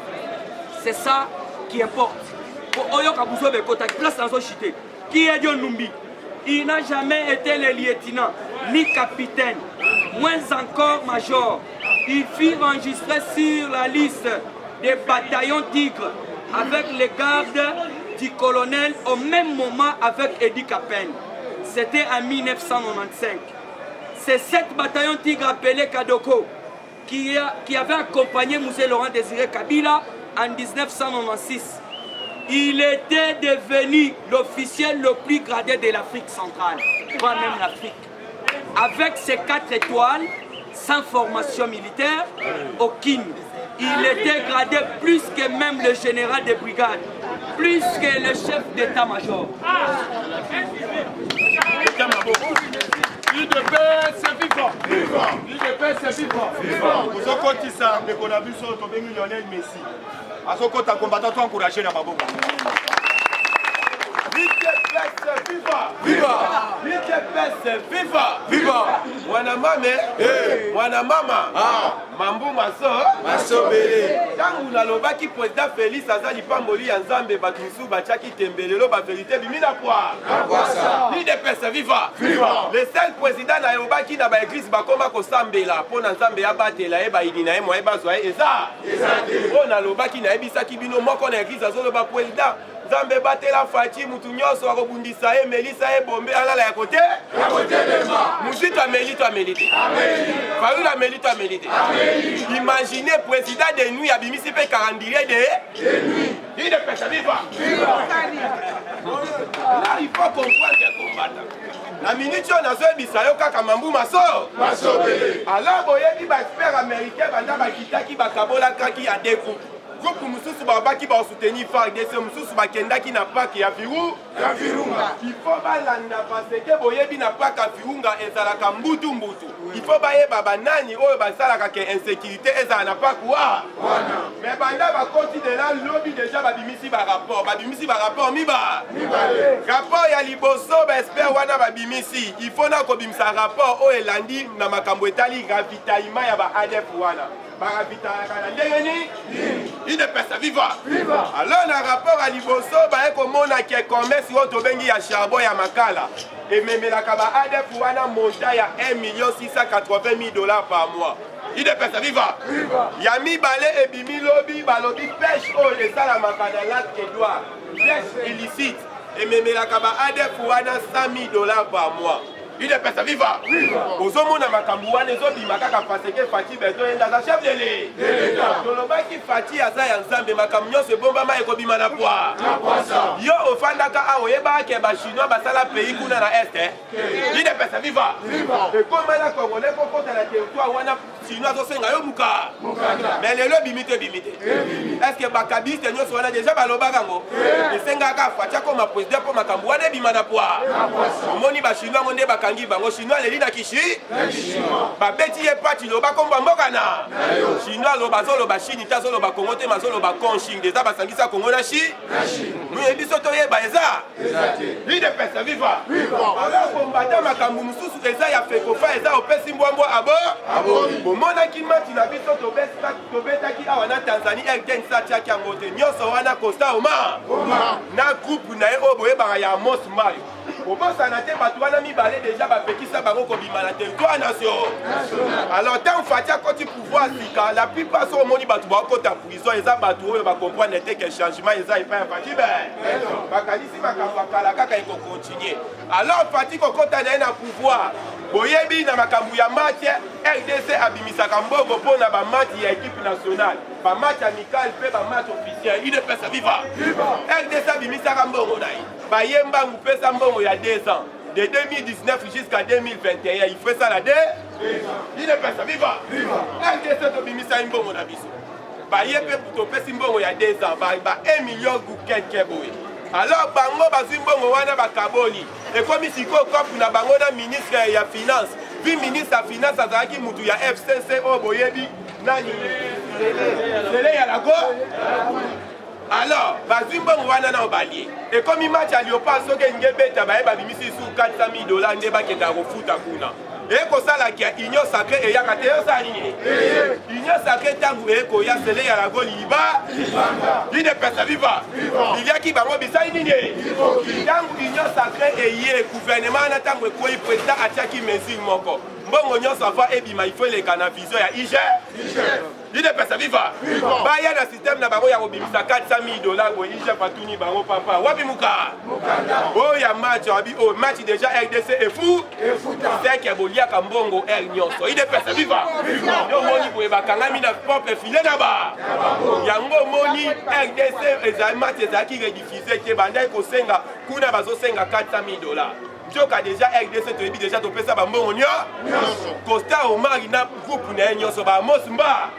Speaker 2: C'est ça qui importe. Pour Oyoka Bousso be kota place dans son chité. Qui est Dieu Numbi? Il n'a jamais été le lieutenant ni capitaine, moins encore major. Il fut enregistré sur la liste des bataillons Tigre avec les gardes du colonel au même moment avec Eddie Capen. C'était en 1995. C'est 7 bataillons Tigre appelés Kadoko qui avait accompagné Moussé Laurent Désiré Kabila en 1996. Il était devenu l'officier le plus gradé de l'Afrique centrale, pas même l'Afrique. Avec ses 4 étoiles, sans formation militaire, aucune. Il était gradé plus que même le général de brigade, plus que le chef d'état-major.
Speaker 1: UDPS c'est vivant. UDPS c'est vivant. Vous avez compté ça, mais qu'on a vu sur tomber Lionel Messi. À ce côté, combattant, tu encouragé dans ma boca.
Speaker 3: Viva! Mwana mama, mambu maso bele. Tangu nalobaki président Félix azali pamboli ya Nzambe batusu bachaki tembelelo ba vérité bimina kwa. IDPS viva! Le seul président na yobaki na ba église bakoma ko sambela pona Nzambe ya batela e ba idina e moye bazwa eza. O nalobaki na ebisaki bino moko na église azoloba président Nzambe batela Fachi mutu nyonso akobundisa ye Melisa ye bombe alala ya kote lema Muzitu amelite Fayoulou amelite Imaginez président de nuit abimisi pe calendrier de nuit. Il est personne viva. Là il faut comprendre que combattant. La minute on a zo bisayo kaka mambu maso bele. Alors boye ki ba expert américain banda ba kitaki ba kabola kaki ya deku. groupe mosusu babaki basoutenir FARDC mosusu bakendaki na park ya Virunga. Il faut balanda parce que boyebi na park ya Virunga ezalaka mbutu. Il faut bayeba banani oyo basalaka ke insécurité ezala na park wana. Mais banda bakoti de la lobby déjà babimisi ba rapport miba. Rapport ya liboso ba expert wana babimisi. Il faut na kobimisa rapport oyo elandi na makambo etali ravitaillement ya ba ADF wana. Il ne peut se vivre. Alors, dans le rapport à Liboso, il y a un commerce qui a charbon et makala. Et même la Kaba ADF a monté à 1 680 000 $ par mois. Il ne peut se vivre. Il y a mis balai et bimi lobby, balobi pêche au les salles à makala Edouard. Pêche illicite. Et même la Kaba ADF a 100 000 $ par mois. Il est personne vivant. Aux hommes de Makambouane, les autres, ils m'ont fait que Fatih Beto est dans la chef de l'État. Dans le bac qui Fatih a ça ensemble, Makamio se bombe à Ekobi Manapua. Yo, au Fandaka, Aoyeba, Keba Chinois, Basala, pays qu'on a à l'Est. Il est personne vivant. Et comme la Congolais, pour compter la territoire, on a Chinois au Sengayo Mouka. Mais les lobbies bimité. Est-ce que Bakabis, nous sommes déjà Balobagango? Et Sengaka, Fatia, comme un président pour Makambouane, Bimanapua. Moni Bachinois, on est Bakangi, Bango Chinois, les Lina Kishi. Babeti et Pati, Loba Komba Mokana. Chinois, Loba Zolo, Bachini, Tazolo, Bakongote, Mazolo, Bakonching, des Abasangisa, Kongonashi. Nous, et Bisotoye, Baeza. Lui de personne vivant. Alors, combattant Makambu Moussou, Eza, ya fait Kofa, Eza, au Pessimboambo, Abo. Mona Kimati, na Biso, Tobetaki, Awana, Tanzanie, Elken, Sacha, Kiangote, Nyoso, Wana, Costa, Oma. Na groupe, Nae, Oboe, Baraya, Mos, Mario. Au bout ça n'a pas tout mis balai déjà bah petit ça baron comme la territoire nation. Alors tant Fatia quand tu pouvoir sika la plupart sont au monde batu ba côté prison ils a batu ba comprendre n'était que changement ils a pas Fatia ben ba kalisi ba kala kaka iko continuer. Alors Fatia ko kota na pouvoir boyebi na makambu ya match RDC abimisa kambogo pona ba match ya équipe nationale ba match amical pe ba match officiel il ne peut se vivre. RDC abimisa kambogo nai ba yemba ngupesa mbongo ya 2 ans de 2019 jusqu'à 2021 il fait ça la 2 il ne peut se vivre. RDC abimisa mbongo na biso ba yembe to pesa mbongo ya 2 ans ba 1 million quelque boy. Alors bango bazimbongo wana bakaboli et comme ici ko na bango na ministre ya finance puis ministre ya finance azaki mutu ya FCC o boyebi nani Sele ya lago. Alors bazimbongo wana na obalier et comme il match à Léopard soke ngebeta ba bimisi sous 400 000 $ ndeba kenda kofuta kuna. Et comme ça, la union sacrée et yakate yosaline. Union sacrée tangu et koya sele ya la goliba. Il ne peut se vivre. Il y a qui va moi bisa inine. Tangu union sacrée et yé gouvernement na tangu ko président ataki mesure moko. Mbongo nyonso va ebima il faut les canavision ya IG. Il ne peut se vivre. Ba ya na système na bango ya kobimisa 400 000 $ ko IG patuni bango papa. Wapi muka. Oh ya match abi oh match déjà RDC est fou. C'est que bolia kambongo el nyonso. Il ne peut se vivre. Yo moni boye bakangami na propre filet na ba. Yango moni RDC ezali match ezaki rediffuser ke bandai ko senga kuna bazo senga 400 000 $. Joka déjà RDC to ebi déjà to pesa ba mbongo nyo. Costa Omar na groupe na nyonso ba Mosmba.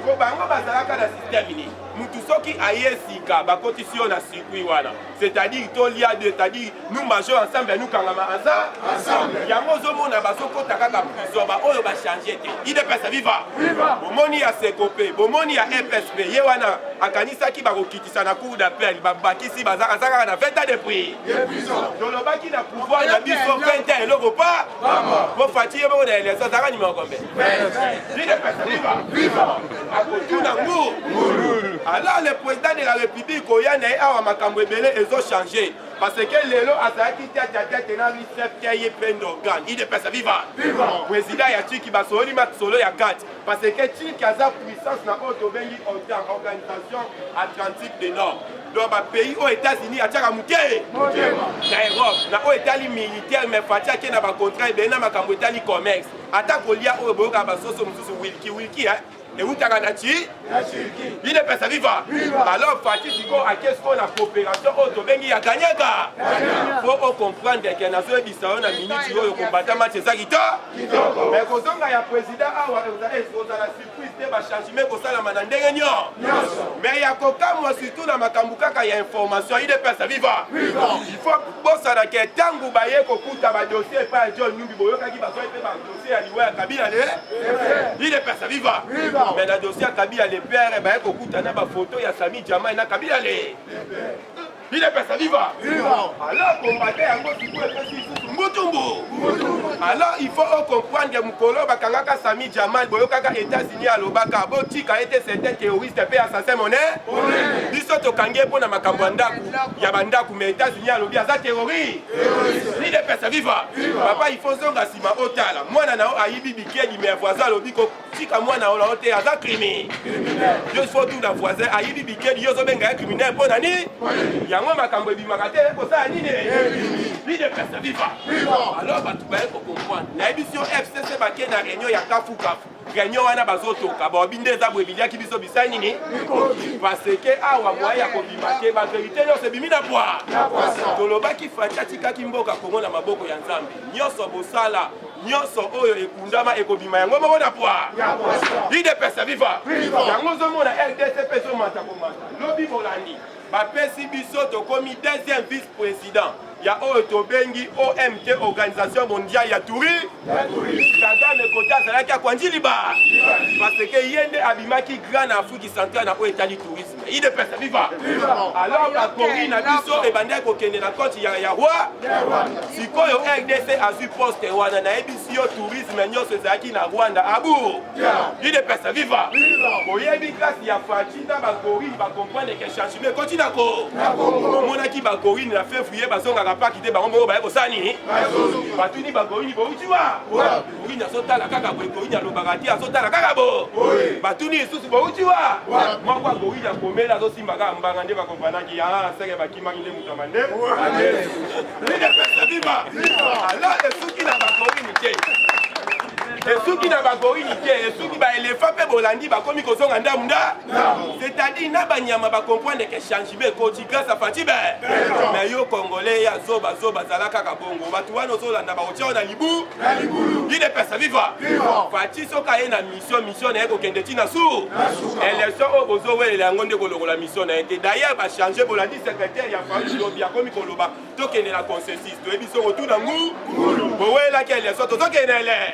Speaker 3: Ko bango bazalaka na système ni. Mutu soki ayesika ba cotisation na circuit wana. C'est-à-dire tolia de c'est-à-dire nous marchons ensemble nous kangama ensemble. Yango zomo na basoko takaka prison ba oyo ba changer te. Il est pas vivre. Bomoni ya Sekopé, bomoni ya FSP ye wana akanisa ki ba kokitisa na cour d'appel ba bakisi bazaka zaka na 20 ans de prix. Dolobaki na pouvoir na biso 20 ans eloko pa. Bo fatiye bo na élection zaka ni mongombe. Il est pas vivre. Akotuna nguru. Alors le président de la République Oyane a makambo ebele ezo changer parce que lelo azaki tete na recepte ye plein d'organes. Il est pas vivre. Président ya Tchiki basoli mat solo ya 4 parce que Tchiki a sa puissance na auto bengi OTAN organisation Atlantique du Nord. Donc ba pays aux États-Unis a tchaka muke. Na Europe na o Italie militaire mais fatia ke na ba contrat be na makambo Italie commerce. Ata kolia o boka basoso mususu wilki hein. eutaka na chi ide pesa viva alors Fachi siko akesi mpo na coopération oyo tobengi ya ganyaka po ocomprendre ke nazoyebisa yo na minute oyo kombata match eza kitoko mais kozonga ya président awa ozala surprise te bachangement kosalama na ndenge nyonso mais ya kokamwa surtout na makambo kaka ya information ide pesa viva il faut bosana ke ntango baye kokuta badossier epai ya John Numbi boyokaki bazoi mpe badossier ya liwa ya Kabila le ide pesa viva mais na dossier ya Kabila le père baye kokuta na bafoto ya Sami Jamai na Kabila le il est pesa viva. Alors combattre yango siko epesi lisusu mbutumbu. Alors il faut comprendre que mukolo bakangaka Sami Jamal boyokaka États-Unis alobaka botika ete certains terroristes pe assassin monnaie. Biso tokange pona makambo ya ndaku ya bandaku mais États-Unis alobi aza terroriste. Il est pesa viva. Papa il faut zonga sima otala. Mwana nao ayibi bikedi mais voisin alobi ko tika mwana ola ote aza criminel. Je faut tout na voisin ayibi bikedi yo zo benga criminel pona ni. Yango makambo ebimaka te ekosala nini bide pesa viva alors bato baye kocomprendre nayebi si yo FCC bake na réunion ya kafukafu réunion wana bazotoka baobi nde eza boye biliaki biso bisali nini parce ke awa moye ya kobima te baverité nyonso ebimi na poire tolobaki Fachi atikaki mboka Kongo na maboko ya Nzambe nyonso bosala nyonso oyo ekundama ekobima yango moko na poire ide pesa viva yango ozomona RDC mpe ezomata komata lobi bolandi bapesi biso tokomi deuxième vice-président ya oyo tobengi OMT Organisation Mondiale ya Tourisme Kagame kota azalaki akwandi liba parce que ye nde abimaki grand na Afrique centrale na oyo etali tourisme ide pesa viva alors bakori na biso ebandaki kokende na koti ya roi sikoyo RDC azwi poste wana nayebisi yo tourisme nyonso ezalaki na Rwanda abu ide pesa viva oyebi klasi ya Fachi na bakori bakomprendre ke changement ekoti nako omonaki bakori na février bazongaka paki te bango moko baye kosala nini batuni bakorini boutiwa korini azotala kaka boye korini alobaka te azotala kaka bo batuni lisusu boutiwa moko akorini akomela azosimbaka mbanga nde bakompanaki seke bakimaki nde moto ya mandemo ide pesa viva alors esuki na bakorini te esuki na bakorini te esuki baelefa mpe bolandi bakomi kozonga ndamunda c'est-à-dire na banyama bakomprendre ke changement ekoti grâce a Fachi mais yo congolais ya zoba zala kaka bongo bato wana ozolanda bakotia na libu ide pesa viva Fachi soka ye na mission na ye kokende ntina su élection oyo bozowelela yango nde kolongola mission na ye te d'ailleurs bachange bolandi secrétaire ya Fachi lobi akomi koloba tokende na consensus toyebi soko tu na ngu bowelaki élection tozokendele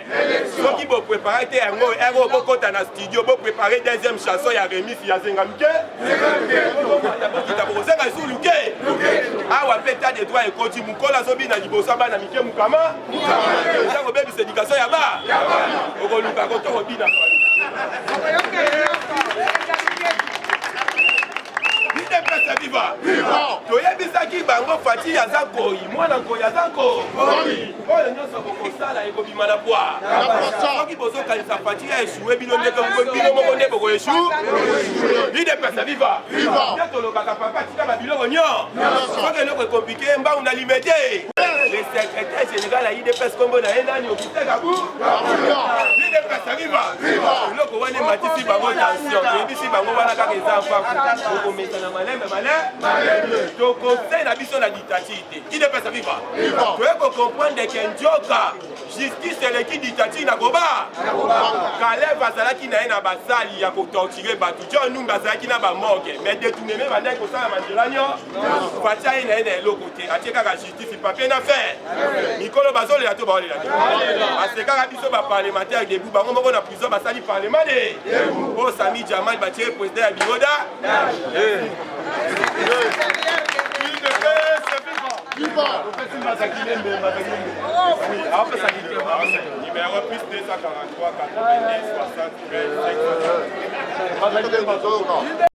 Speaker 3: soki boprépare te yango ero bokota na studio boprépare deuxième chanson ya remis ya zengamike bokita bokozenga esu luke awa mpe ta de droit ekoti mokolo azobi na liboso bana mike mukama ntango obebisa éducation ya ba okoluka kotokobina ide pesa viva toyebisaki bango Fachi aza koyi mwana koyi aza koyi oyo nyonso bokosala ekobima na bwa soki bozokanisa Fachi ya eshue bino moko nde bokoeshu ide pesa viva nde tolobaka papa tika babiloko nyonso soki eloko ekomplike mbangu na limete le secrétaire général ya IDPS kombo na ye nani okiteka bu ide pesa viva eloko wana ematisi bango tension toyebisi bango wana kaka eza mfaku okomesana malembe tokosei na biso na dictature te ide pesa viva toye kocomprendre ke njoka justice eleki dictature na koba Kalev azalaki na ye na basali ya kotorture bato John Numbi azalaki na bamorgue mais détournement bandaki kosala manzela nyonso Fachi aye na ye na eloko te atie kaka justice papier na faire mikolo bazolela to baolela te parce kaka biso baparlementaire debu bango moko na prison basali parlement de o Sami Jamal batie président ya biroda numéro plus 243 90 60 25